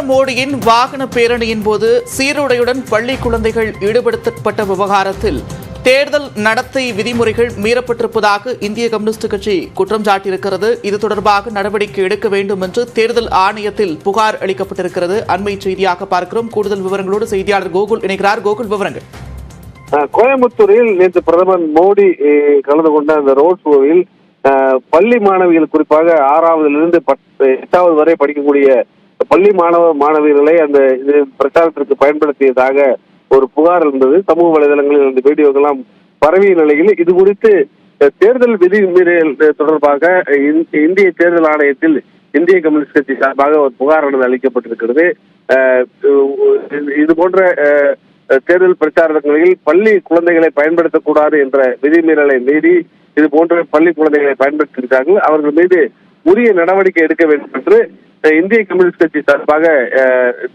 மோடியின் வாகன பேரணியின் போது சீருடையுடன் பள்ளி குழந்தைகள் ஈடுபடுத்தப்பட்ட விவகாரத்தில் தேர்தல் நடத்தை விதிமுறைகள் மீறப்பட்டிருப்பதாக இந்திய கம்யூனிஸ்ட் கட்சி குற்றம் சாட்டியிருக்கிறது. இது தொடர்பாக நடவடிக்கை எடுக்க வேண்டும் என்று தேர்தல் ஆணையத்தில் புகார் அளிக்கப்பட்டிருக்கிறது. அண்மை செய்தியாக பார்க்கிறோம். கூடுதல் விவரங்களோடு செய்தியாளர் கோகுல் இணைகிறார். கோகுல், விவரங்கள். கோயம்புத்தூரில் நேற்று பிரதமர் மோடி கலந்து கொண்ட அந்த ரோட் ஷோவில் பள்ளி மாணவிகள், குறிப்பாக 6வதிலிருந்து 8வது வரை படிக்கக்கூடிய பள்ளி மாணவியர்களை அந்த பிரச்சாரத்திற்கு பயன்படுத்தியதாக ஒரு புகார் இருந்தது. சமூக வலைதளங்களில் இந்த வீடியோக்கெல்லாம் பரவிய நிலையில் இது குறித்து தேர்தல் விதிமீறல் தொடர்பாக இந்திய தேர்தல் ஆணையத்தில் இந்திய கம்யூனிஸ்ட் கட்சி சார்பாக ஒரு புகாரானது அளிக்கப்பட்டிருக்கிறது. இது போன்ற தேர்தல் பிரச்சாரங்களில் பள்ளி குழந்தைகளை பயன்படுத்தக்கூடாது என்ற விதிமீறலை மீறி இது போன்ற பள்ளி குழந்தைகளை பயன்படுத்தியிருக்கிறார்கள். அவர்கள் மீது உரிய நடவடிக்கை எடுக்க வேண்டும் என்று இந்திய கம்யூனிஸ்ட் கட்சி சார்பாக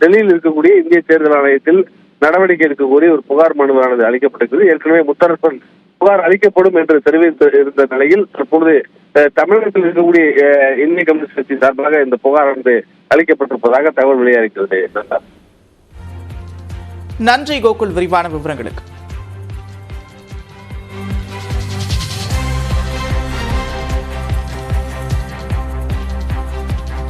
டெல்லியில் இருக்கக்கூடிய இந்திய தேர்தல் ஆணையத்தில் நடவடிக்கை எடுக்கக்கூடிய ஒரு புகார் மனுவானது அளிக்கப்பட்டிருக்கிறது. ஏற்கனவே முத்தரசன் புகார் அளிக்கப்படும் என்று தெரிவித்திருந்த நிலையில் தற்பொழுது தமிழகத்தில் இருக்கக்கூடிய இந்திய கம்யூனிஸ்ட் கட்சி சார்பாக இந்த புகாரானது அளிக்கப்பட்டிருப்பதாக தகவல் வெளியாகிறது. நன்றி கோகுல், விரிவான விவரங்களுக்கு.